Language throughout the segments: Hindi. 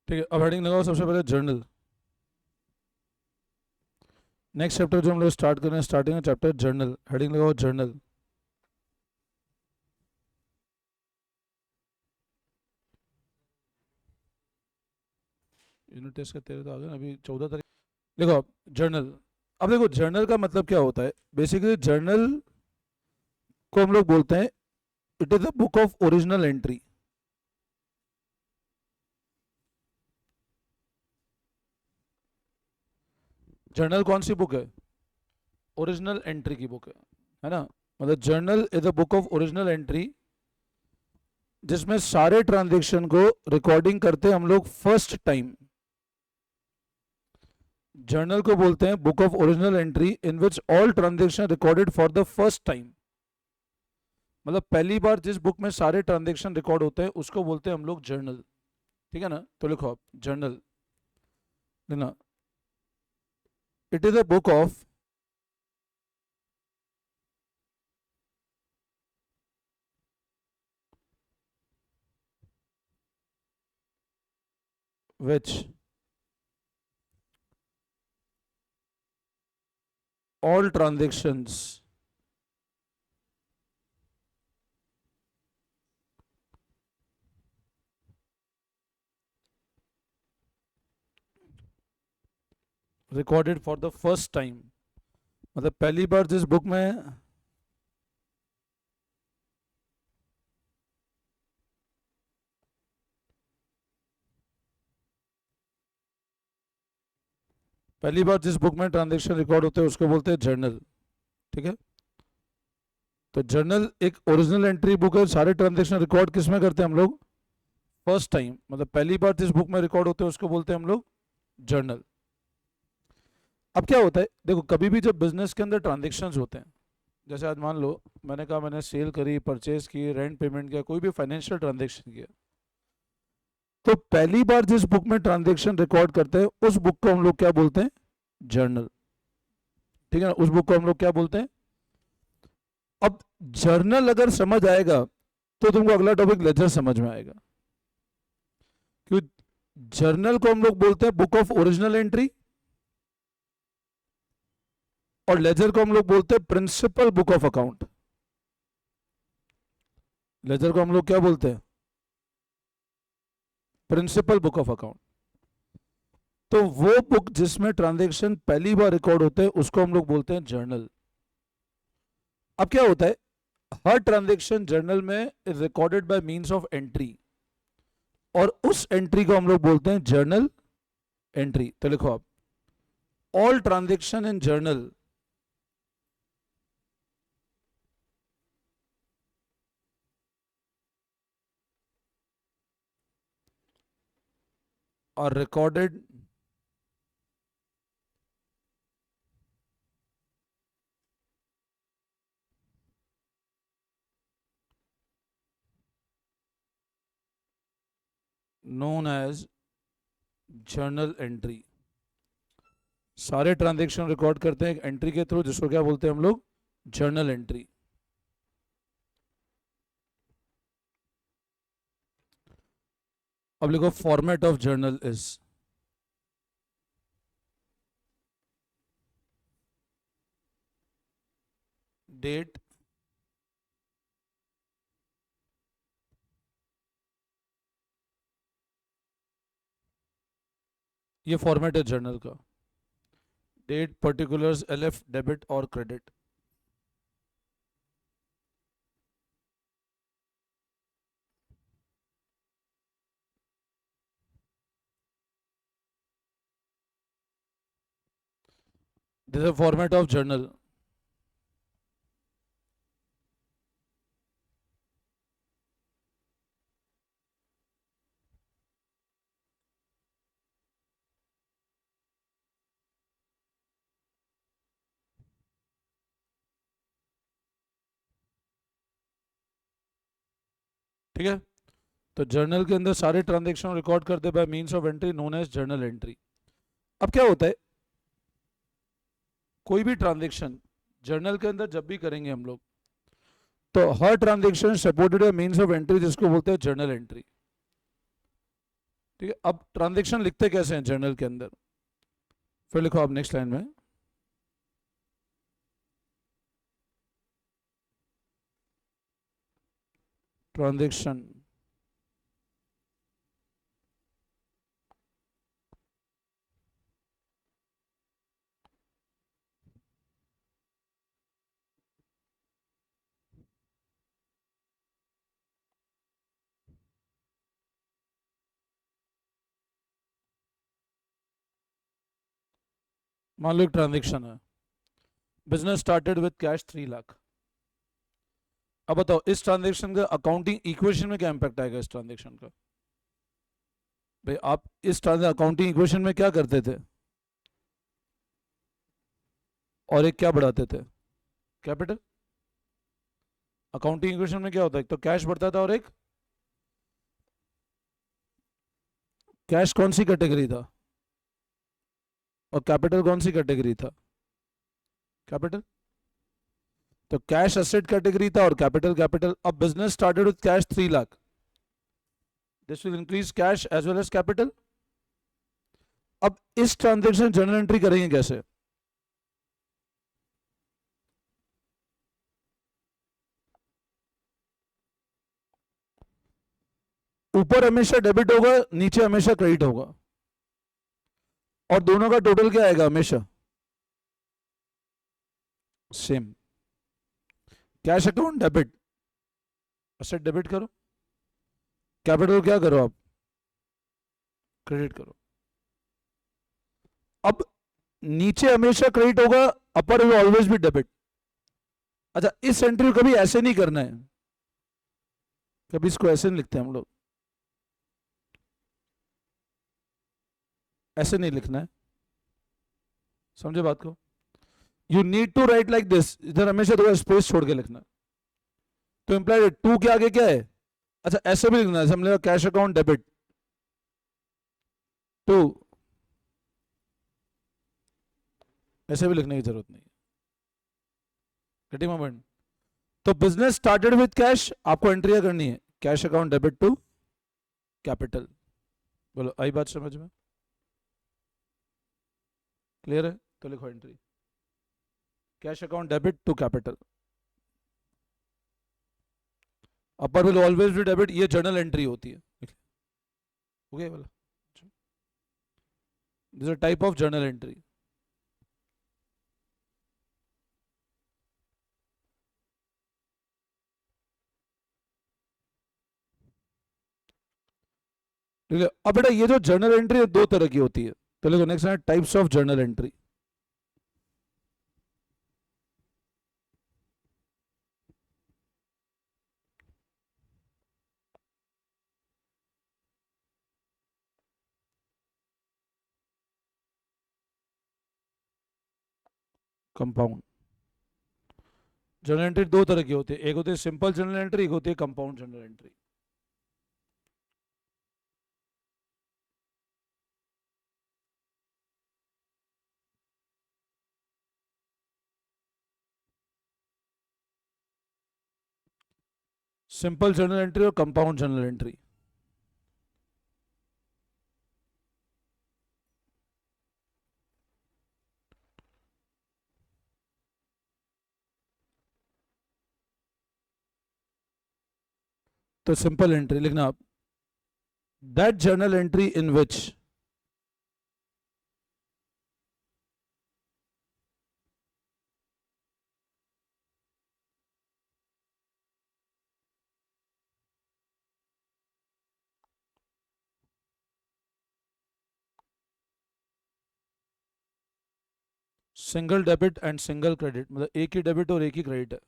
ठीक है, अब हेडिंग लगाओ सबसे पहले जर्नल। नेक्स्ट चैप्टर जो हम लोग स्टार्ट कर रहे हैं, स्टार्टिंग में चैप्टर जर्नल, हेडिंग लगाओ जर्नल। यूनिट टेस्ट का 13 तो आ गया, अभी 14 तारीख। देखो अब जर्नल, अब देखो जर्नल का मतलब क्या होता है। बेसिकली जर्नल को हम लोग बोलते हैं, it is the book of original entry. Journal कौन सी बुक है? ओरिजिनल एंट्री की बुक है ना। मतलब journal is the book of original entry, जिसमें सारे ट्रांजेक्शन को रिकॉर्डिंग करते हैं हम लोग फर्स्ट टाइम। जर्नल को बोलते हैं book of original entry in which all transaction recorded for the first time. मतलब पहली बार जिस बुक में सारे ट्रांजेक्शन रिकॉर्ड होते हैं उसको बोलते हैं हम लोग जर्नल। ठीक है ना, तो लिखो आप जर्नल लेना, it is a book of which all transactions recorded for the first time। मतलब पहली बार जिस बुक में ट्रांजेक्शन रिकॉर्ड होते हैं उसको बोलते हैं जर्नल। ठीक है, तो जर्नल एक ओरिजिनल एंट्री बुक है, सारे ट्रांजेक्शन रिकॉर्ड किस में करते हैं हम लोग? First time. मतलब पहली बार जिस बुक में रिकॉर्ड होते हैं उसको बोलते हैं हम लोग जर्नल। अब क्या होता है, देखो कभी भी जब बिजनेस के अंदर ट्रांजेक्शन्स होते हैं, जैसे आज मान लो मैंने कहा मैंने सेल करी, परचेज की, रेंट पेमेंट किया, कोई भी फाइनेंशियल ट्रांजेक्शन किया, तो पहली बार जिस बुक में ट्रांजेक्शन रिकॉर्ड करते हैं उस बुक को हम लोग क्या बोलते हैं? जर्नल। ठीक है ना, उस बुक को हम लोग क्या बोलते हैं? अब जर्नल अगर समझ आएगा तो तुमको अगला टॉपिक लेजर समझ में आएगा। क्योंकि जर्नल को हम लोग बोलते हैं बुक ऑफ ओरिजिनल एंट्री, और लेजर को हम लोग बोलते हैं principal book of account. Ledger को हम लोग क्या बोलते हैं? Principal book of account. तो वो बुक जिसमें ट्रांजैक्शन पहली बार रिकॉर्ड होते हैं उसको हम लोग बोलते हैं जर्नल। अब क्या होता है, हर ट्रांजैक्शन जर्नल में is recorded by means of entry, और उस एंट्री को हम लोग बोलते हैं जर्नल एंट्री। तो लिखो आप, all transaction in journal are recorded known as journal entry. सारे ट्रांजैक्शन रिकॉर्ड करते हैं एक एंट्री के थ्रू, जिसको क्या बोलते हैं हम लोग? Journal entry. अब लिखो format of journal is, date, ये फॉर्मेट है जर्नल का। डेट, पर्टिकुलर्स, एलएफ, डेबिट और credit. This is format of journal. ठीक है, तो जर्नल के अंदर सारे ट्रांजैक्शन रिकॉर्ड करते by means of entry known as journal entry. अब क्या होता है, कोई भी ट्रांजैक्शन जर्नल के अंदर जब भी करेंगे हम लोग, तो हर transaction supported by means of entry जिसको बोलते हैं जर्नल एंट्री। ठीक है, अब ट्रांजैक्शन लिखते कैसे हैं जर्नल के अंदर, फिर लिखो आप नेक्स्ट लाइन में, ट्रांजैक्शन मान लो एक ट्रांजैक्शन है, business started with cash 3 lakh. अब बताओ इस ट्रांजैक्शन का अकाउंटिंग इक्वेशन में क्या इंपैक्ट आएगा इस ट्रांजैक्शन का। भाई आप इस अकाउंटिंग इक्वेशन में क्या करते थे, और एक क्या बढ़ाते थे, कैपिटल। अकाउंटिंग इक्वेशन में क्या होता है, एक तो कैश बढ़ता था और एक कैश कौन सी कैटेगरी था और कैपिटल कौन सी कैटेगरी था, कैपिटल। तो कैश एसेट कैटेगरी था और कैपिटल कैपिटल। अब business started with cash 3 lakh, this will increase cash as well as capital. अब इस ट्रांजेक्शन जर्नल एंट्री करेंगे कैसे, ऊपर हमेशा डेबिट होगा, नीचे हमेशा क्रेडिट होगा, और दोनों का टोटल क्या आएगा हमेशा same. Cash account debit, asset debit करो, कैपिटल क्या करो आप क्रेडिट करो। अब नीचे हमेशा क्रेडिट होगा, अपर विल ऑलवेज बी डेबिट। अच्छा इस एंट्री को कभी ऐसे नहीं करना है, कभी इसको ऐसे नहीं लिखते हम लोग, ऐसे नहीं लिखना है, समझे बात को। You need to write like this, इधर हमेशा थोड़ा स्पेस छोड़ के लिखना। तो इंप्लाइड टू के आगे क्या है, अच्छा ऐसे भी लिखना है, समझ कैश अकाउंट डेबिट टू, ऐसे भी लिखने की जरूरत नहीं, गेटिंग माय पॉइंट। तो बिजनेस स्टार्टेड विद कैश, आपको एंट्री करनी है cash account debit to capital. बोलो आई बात समझ में, क्लियर है। तो लिखो entry cash account debit to capital, upper will always be debit, ये जर्नल एंट्री होती है। ओके बोला, this a type of journal entry. ठीक है, अब बेटा ये जो जर्नल एंट्री है दो तरह की होती है, तो देखो नेक्स्ट है types of journal entry. Compound journal entry दो तरह की होती है, एक होती है सिंपल जर्नल एंट्री, एक होती है compound journal entry. Simple journal entry और कंपाउंड जर्नल एंट्री। तो सिंपल एंट्री लिखना आप, that journal entry in which single debit and single credit, मतलब एक ही डेबिट और एक ही क्रेडिट है।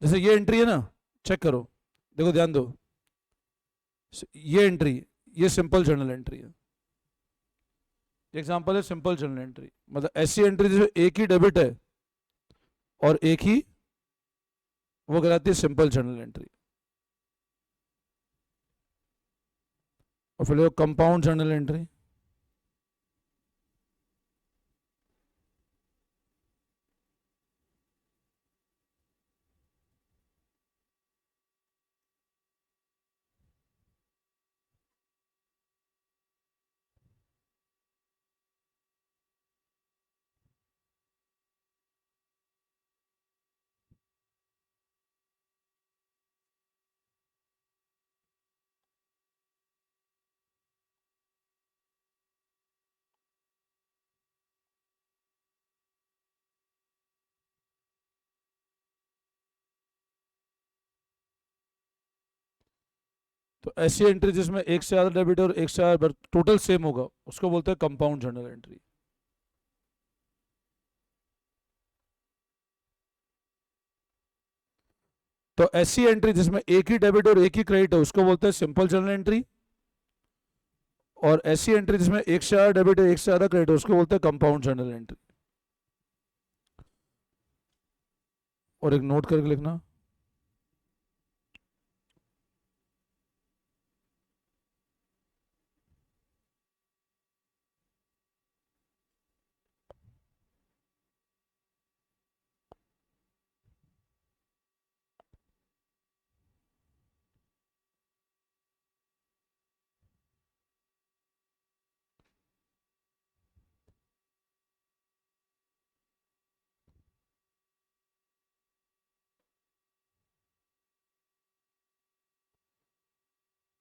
जैसे ये एंट्री है ना, चेक करो, देखो ध्यान दो, ये एंट्री, ये सिंपल जर्नल एंट्री है, एग्जांपल है सिंपल जर्नल एंट्री, मतलब ऐसी एंट्री जिसमें एक ही डेबिट है और एक ही, वो कहलाती है सिंपल जर्नल एंट्री। और फिर कंपाउंड जर्नल एंट्री, तो ऐसी एंट्री जिसमें एक से ज़्यादा डेबिट और एक से ज़्यादा टोटल सेम होगा उसको बोलते हैं कंपाउंड जर्नल एंट्री। तो ऐसी एंट्री जिसमें एक ही डेबिट और एक ही क्रेडिट है उसको बोलते हैं सिंपल जर्नल एंट्री। और ऐसी एंट्री जिसमें एक से ज़्यादा डेबिट है एक से ज़्यादा क्रेडिट है उसको बोलते हैं कंपाउंड जर्नल एंट्री। और एक नोट करके लिखना,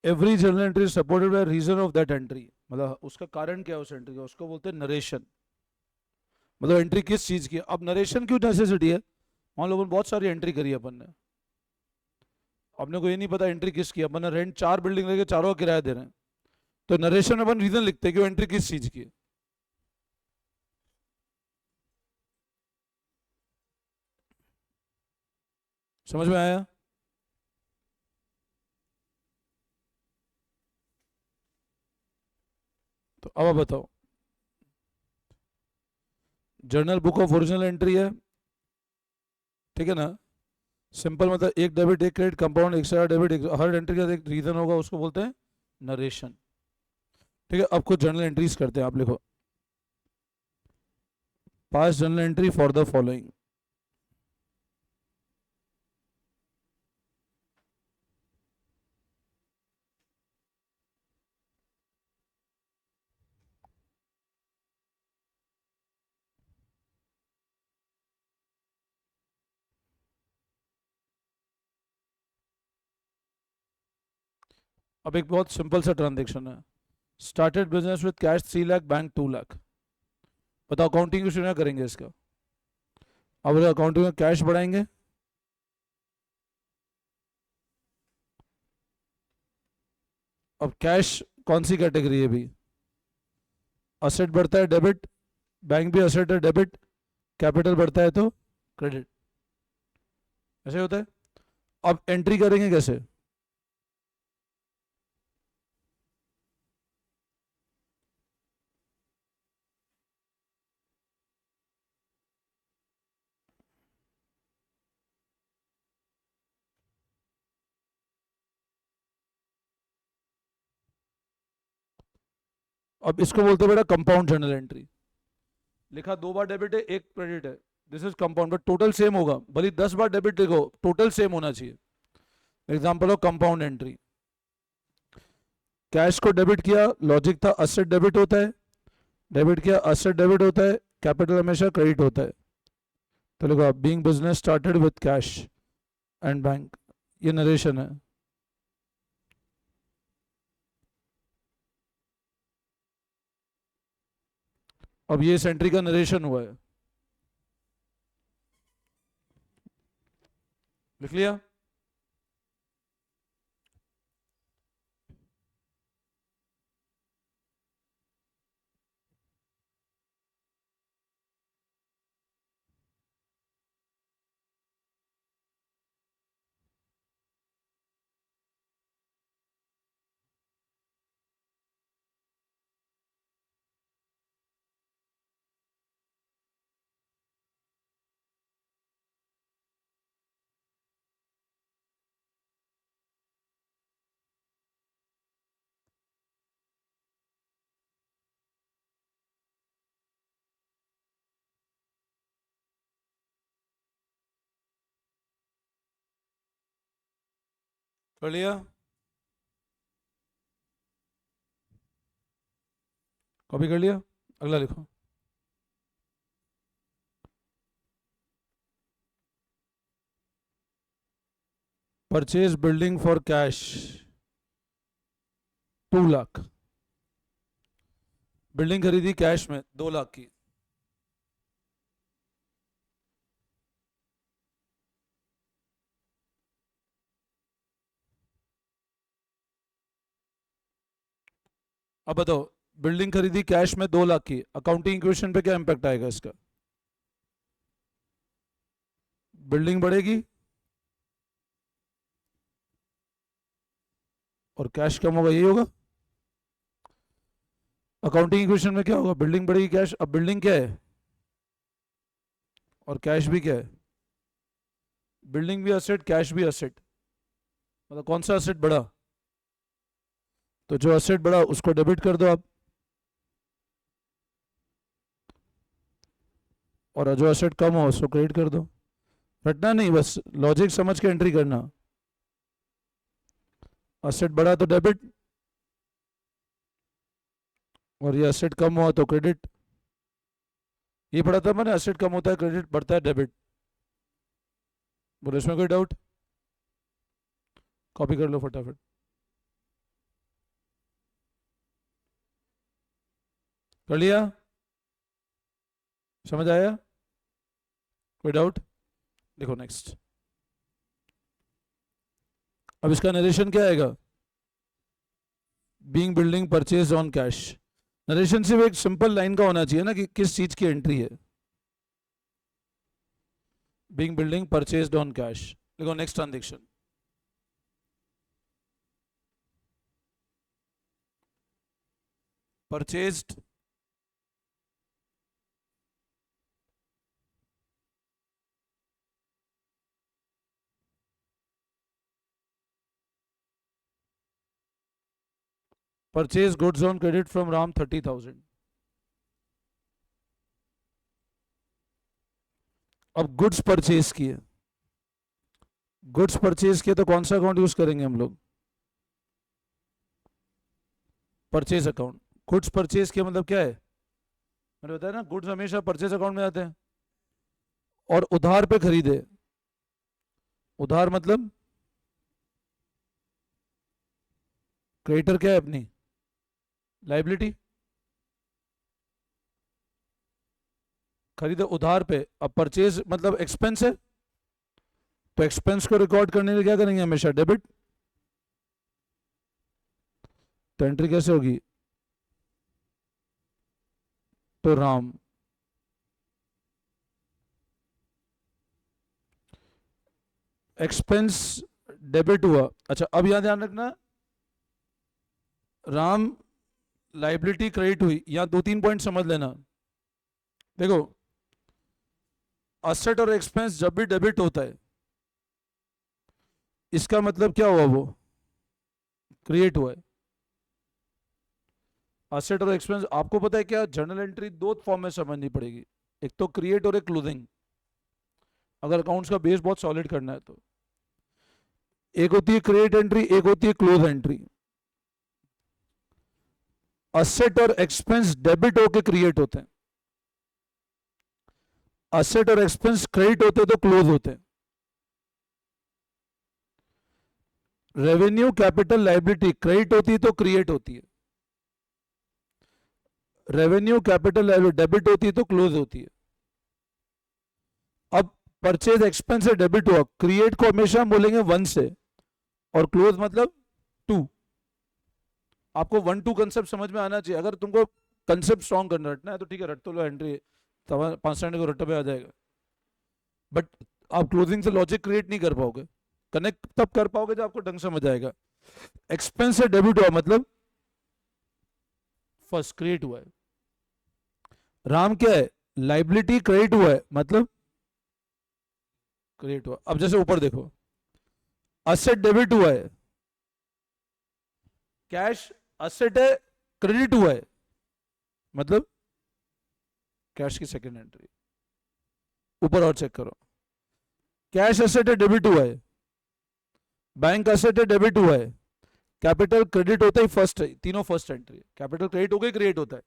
every journal entry supported by reason of that entry, मतलब उसका कारण क्या है उस एंट्री का, उसको बोलते हैं नरेशन। मतलब एंट्री किस चीज की है। अब नरेशन क्यों नेसेसिटी है, हम लोगों ने बहुत सारी एंट्री करी है अपन ने, अपने को ये नहीं पता एंट्री किस की है, अपन ने रेंट 4 बिल्डिंग लेके चारों का किराया दे रहे हैं, तो नरेशन में अपन रीजन लिखते हैं कि वो एंट्री किस चीज की है। समझ में आया। तो अब आप बताओ, journal book of original entry है, ठीक है ना। सिंपल मतलब एक डेबिट एक क्रेडिट कंपाउंड एक से ज़्यादा डेबिट हर एंट्री का एक रीजन होगा उसको बोलते हैं नरेशन। ठीक है, अब कुछ जर्नल एंट्रीज करते हैं, आप लिखो पास journal entry for the following. अब एक बहुत सिंपल सा ट्रांजेक्शन है, started business with cash 3 lakh, bank 2 lakh. बताओ अकाउंटिंग क्यों ना करेंगे इसका। अब अकाउंटिंग में कैश बढ़ाएंगे, अब कैश कौन सी कैटेगरी है भी, असेट बढ़ता है डेबिट, बैंक भी असेट है डेबिट, कैपिटल बढ़ता है तो क्रेडिट, ऐसे होता है। अब एंट्री करेंगे कैसे, अब इसको बोलते हैं बेटा कंपाउंड जर्नल एंट्री। लिखा 2 बार डेबिट है एक क्रेडिट है, this is compound, but total same होगा, भले 10 बार डेबिट लिखो टोटल सेम होना चाहिए। Example of compound entry, cash को डेबिट किया, लॉजिक था असेट डेबिट होता है, डेबिट किया असेट डेबिट होता है, कैपिटल हमेशा क्रेडिट होता है। तो लिखो being business started with cash and bank, ये नरेशन है। अब ये इस एंट्री का नरेशन हुआ है, लिख लिया। कर लिया, कॉपी कर लिया, अगला लिखो। Purchase building for cash 2 lakh, building खरीदी कैश में 2 लाख की। अब बताओ, बिल्डिंग खरीदी कैश में 2 लाख की, अकाउंटिंग इक्वेशन पे क्या इंपैक्ट आएगा इसका? बिल्डिंग बढ़ेगी और कैश कम होगा, यही होगा। अकाउंटिंग इक्वेशन में क्या होगा? बिल्डिंग बढ़ेगी, कैश। अब बिल्डिंग क्या है और कैश भी क्या है? बिल्डिंग भी असेट, कैश भी असेट, मतलब कौन सा असेट बढ़ा? तो जो असेट बढ़ा उसको डेबिट कर दो आप, और जो असेट कम हो उसको क्रेडिट कर दो। रटना नहीं, बस लॉजिक समझ के एंट्री करना। असेट बढ़ा तो डेबिट, और ये असेट कम हुआ तो क्रेडिट। ये पढ़ा था मैंने, असेट कम होता है क्रेडिट, बढ़ता है डेबिट। बोलो इसमें कोई डाउट? कॉपी कर लो फटाफट। कर लिया? समझ आया? कोई डाउट? देखो नेक्स्ट, अब इसका नरेशन क्या आएगा? Being building purchase on cash. Narration सिर्फ एक सिंपल लाइन का होना चाहिए ना, कि किस चीज की एंट्री है। Being building purchased on cash. देखो next transaction, purchased purchase goods on credit from Ram 30,000। अब गुड्स परचेज किए, गुड्स परचेज किए तो कौन सा अकाउंट यूज करेंगे हम लोग? Purchase account. गुड्स परचेज किया मतलब क्या है? मैंने बताया ना, गुड्स हमेशा परचेज अकाउंट में आते हैं। और उधार पे खरीदे, उधार मतलब क्रेडिटर क्या है अपनी? लाइबिलिटी। खरीदे उधार पे, अब परचेज मतलब एक्सपेंस है, तो एक्सपेंस को रिकॉर्ड करने के लिए क्या करेंगे? हमेशा डेबिट। तो एंट्री कैसे होगी? तो राम, एक्सपेंस डेबिट हुआ। अच्छा अब यहां ध्यान रखना, राम लाइबिलिटी क्रेडिट हुई, यहां 2-3 पॉइंट समझ लेना। देखो, असेट और एक्सपेंस जब भी डेबिट होता है, इसका मतलब क्या हुआ? वो क्रिएट हुआ है। असेट और एक्सपेंस आपको पता है क्या? जर्नल एंट्री 2 फॉर्म में समझनी पड़ेगी, एक तो क्रिएट और एक क्लोजिंग, अगर अकाउंट्स का बेस बहुत सॉलिड करना है तो। एक होती है क्रिएट एंट्री, एक होती है क्लोज एंट्री। असेट और एक्सपेंस डेबिट होके क्रिएट होते हैं, असेट और एक्सपेंस क्रेडिट होते तो क्लोज होते हैं। रेवेन्यू कैपिटल लाइबिलिटी क्रेडिट होती है तो क्रिएट होती है, रेवेन्यू कैपिटल लाइबिलिटी डेबिट होती है तो क्लोज होती है। अब परचेज एक्सपेंस से डेबिट हुआ, क्रिएट को हमेशा हम बोलेंगे 1 से, और क्लोज मतलब 2। आपको 1-2 कंसेप्ट समझ में आना चाहिए। अगर तुमको कंसेप्ट स्ट्रॉन्ग करना रटना है तो ठीक है, रट तो लो एंट्री, 5 को रट्टे पे आ जाएगा। बट आप क्लोजिंग से लॉजिक क्रिएट नहीं कर पाओगे, कनेक्ट तब कर पाओगे जब आपको ढंग समझ आएगा। एक्सपेंस से डेबिट हुआ मतलब फर्स्ट क्रिएट हुआ है। राम क्या है? लाइबिलिटी क्रेडिट हुआ है मतलब क्रिएट हुआ। अब जैसे ऊपर देखो, असेट डेबिट हुआ है, कैश असेट है क्रेडिट हुआ है, मतलब कैश की सेकंड एंट्री। ऊपर और चेक करो, कैश असेट है डेबिट हुआ है, बैंक असेट है डेबिट हुआ है, कैपिटल क्रेडिट होता ही फर्स्ट है, तीनों फर्स्ट एंट्री। कैपिटल क्रेडिट हो गई, क्रिएट होता है।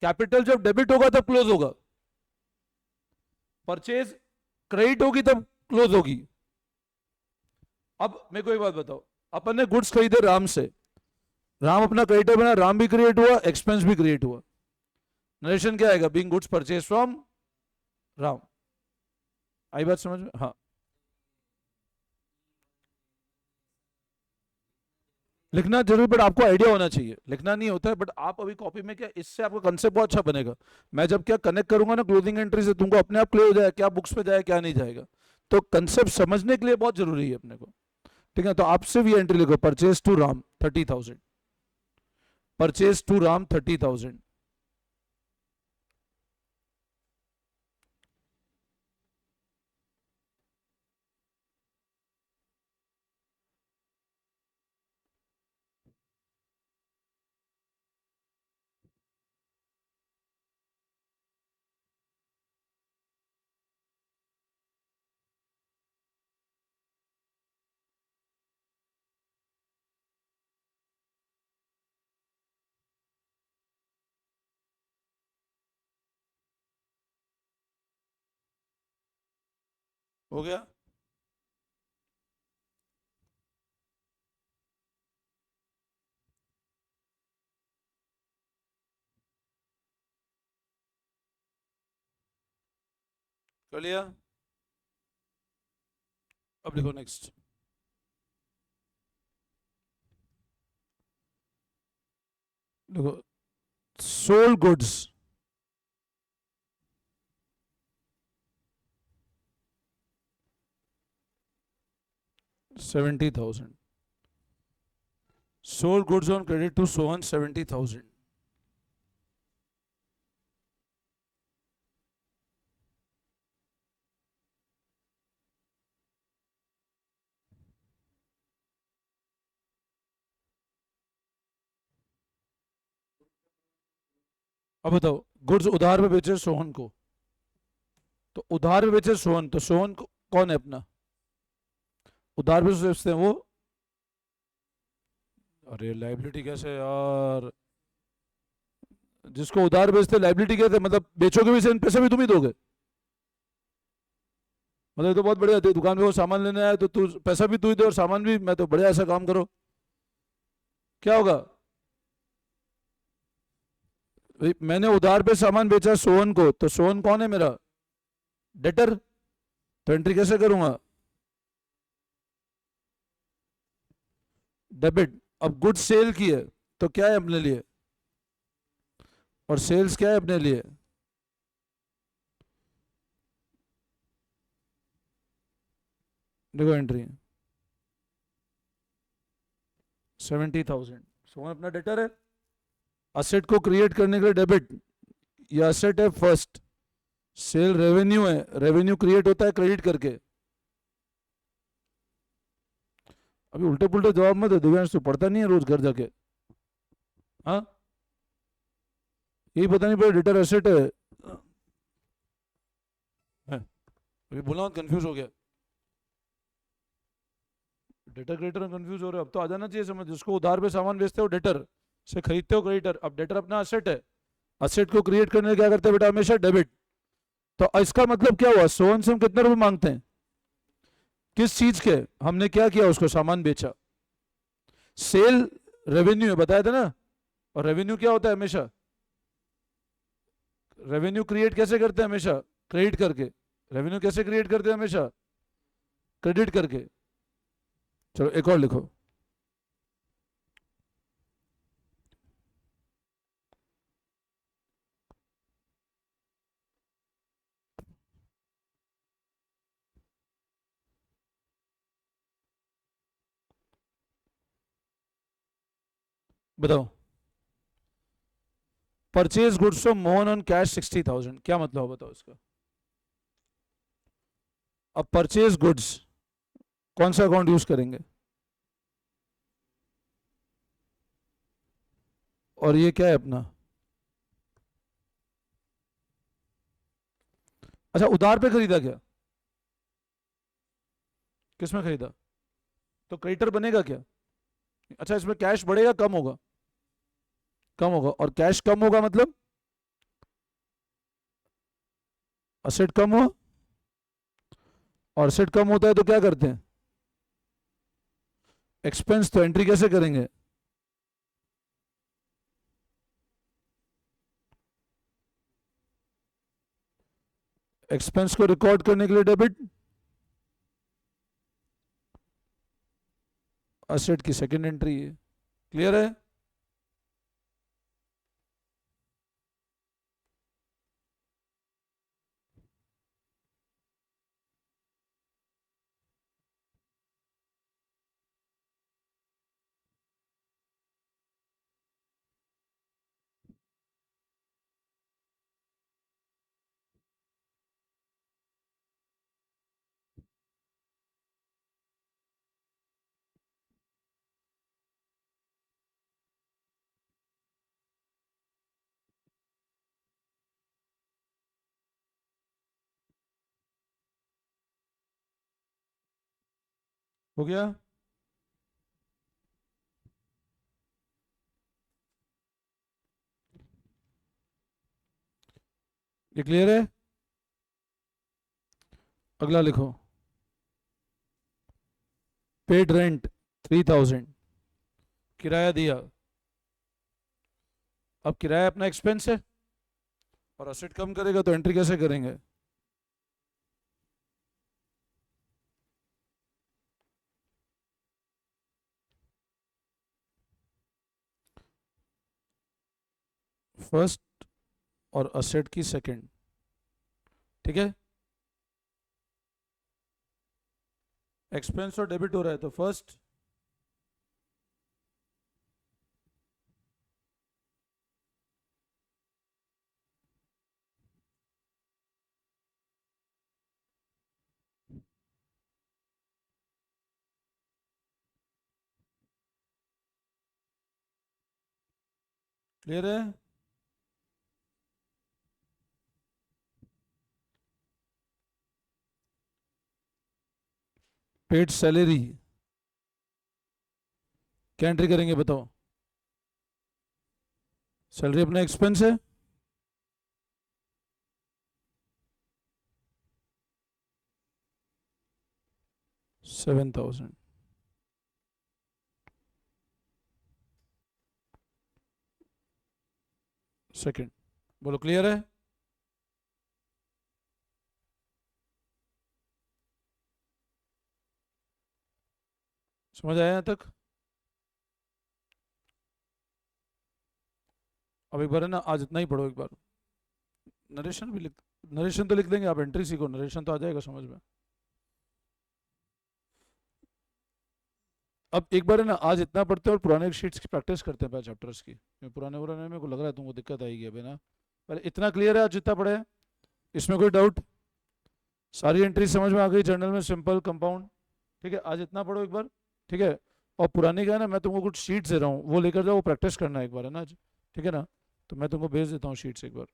कैपिटल जब डेबिट होगा तब क्लोज होगा, परचेज क्रेडिट होगी तब क्लोज होगी। अब मेरे को एक बात बताओ, अपन ने गुड्स खरीदे राम से, राम अपना क्रेडिटर बना, राम भी क्रिएट हुआ, एक्सपेंस भी क्रिएट हुआ। नरेशन क्या आएगा? Being goods purchase from Ram. आई बात समझ में? हाँ। लिखना जरूर, बट आपको आइडिया होना चाहिए, लिखना नहीं होता है, बट आप अभी कॉपी में क्या, इससे आपका कंसेप्ट बहुत अच्छा बनेगा। मैं जब क्या कनेक्ट करूंगा ना क्लोजिंग एंट्री से, तुमको अपने आप क्लियर हो जाएगा क्या बुक्स में जाए क्या नहीं जाएगा। तो कंसेप्ट समझने के लिए बहुत जरूरी है अपने को। ठीक है, तो आप सिर्फ ये एंट्री लिखो, purchase to Ram 30,000, purchase to Ram 30,000। हो गया? कर लिया? अब लिखो नेक्स्ट। देखो, sold goods 70,000, sold goods on credit to Sohan 70,000। अब बताओ, गुड्स उधार में बेचे सोहन को, तो उधार में बेचे सोहन, तो सोहन कौन है अपना? उधार में बेचते हैं वो। अरे लाइबिलिटी कैसे यार, जिसको उधार बेचते लाइबिलिटी कहते, मतलब बेचोगे भी से पैसे भी तुम ही दोगे? मतलब ये तो बहुत बढ़िया, दुकान में वो सामान लेने आया तो तू पैसा भी तू ही दे और सामान भी मैं, तो बढ़िया, ऐसा काम करो। क्या होगा? मैंने उधार पे सामान बेचा सोहन को, तो सोहन कौन है मेरा? डेटर। तो एंट्री कैसे करूंगा? डेबिट। अब गुड्स सेल की है, तो क्या है अपने लिए, और सेल्स क्या है अपने लिए? देखो एंट्री 70,000, सोहन अपना डेटर है। असेट को क्रिएट करने के लिए डेबिट, ये असेट है फर्स्ट। सेल रेवेन्यू है, रेवेन्यू क्रिएट होता है क्रेडिट करके। अभी उल्टे पुल्टे जवाब मत दे दिव्यांश, तू पढ़ता नहीं है रोज घर जाके? हाँ, यही पता नहीं पड़ा डेटर एसेट है। अभी बोला कंफ्यूज हो गया, डेटर क्रेडिटर में कंफ्यूज हो रहे हो, अब तो आ जाना चाहिए समझ। जिसको उधार पे सामान बेचते हो डेटर, से खरीदते हो क्रेडिटर। अब डेटर अपना असेट है, असेट को क्रिएट करने क्या करते हैं बेटा, हमेशा डेबिट। तो इसका मतलब क्या हुआ, सोहन से हम कितने रुपए मांगते हैं, किस चीज के? हमने क्या किया, उसको सामान बेचा। सेल रेवेन्यू है, बताया था ना। और रेवेन्यू क्या होता है हमेशा, रेवेन्यू क्रिएट कैसे करते हैं हमेशा, क्रेडिट करके। रेवेन्यू कैसे क्रिएट करते हैं हमेशा, क्रेडिट करके। चलो एक और लिखो, बताओ। Purchase goods from Mohan on cash 60,000, क्या मतलब बताओ इसका? अब परचेज गुड्स कौन सा अकाउंट यूज करेंगे, और ये क्या है अपना? अच्छा, उधार पे खरीदा क्या, किसमें खरीदा? तो क्रेडिटर बनेगा क्या? अच्छा, इसमें कैश बढ़ेगा कम होगा? कम होगा, और कैश कम होगा मतलब असेट कम हुआ, और असेट कम होता है तो क्या करते हैं, एक्सपेंस। तो एंट्री कैसे करेंगे, एक्सपेंस को रिकॉर्ड करने के लिए डेबिट, असेट की सेकंड एंट्री है। क्लियर है? हो गया? ये क्लियर है? अगला लिखो, पेड रेंट 3000, किराया दिया। अब किराया अपना एक्सपेंस है और असेट कम करेगा तो एंट्री कैसे करेंगे? फर्स्ट और असेट की सेकंड, ठीक है? एक्सपेंस और डेबिट हो रहा है तो फर्स्ट, क्लियर है? पेड सैलरी क्या एंट्री करेंगे बताओ? सैलरी अपना एक्सपेंस है, $7,000। सेकंड, बोलो क्लियर है? समझ आया यहाँ तक? अब एक बार है ना, आज इतना ही पढ़ो एक बार। नरेशन भी लिख, नरेशन तो लिख देंगे, आप एंट्री सीखो, नरेशन तो आ जाएगा समझ में। अब एक बार है ना, आज इतना पढ़ते हैं और पुराने शीट्स की प्रैक्टिस करते हैं चैप्टर्स की। पुराने पुराने में मेरे को लग रहा है तुमको दिक्कत आएगी अभी ना, पर इतना क्लियर है आज जितना पढ़े हैं? इसमें कोई डाउट? सारी एंट्री समझ में आ गई? जर्नल में सिंपल, कंपाउंड, ठीक है? आज इतना पढ़ो एक बार, ठीक है? और पुरानी का है ना, मैं तुमको कुछ शीट्स दे रहा हूँ, वो लेकर जाओ, वो प्रैक्टिस करना है एक बार, है ना आज, ठीक है ना? तो मैं तुमको भेज देता हूँ शीट्स एक बार,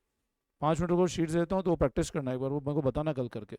5 मिनट को शीट्स देता हूँ, तो वो प्रैक्टिस करना है एक बार, वो मेरे को बताना कल करके।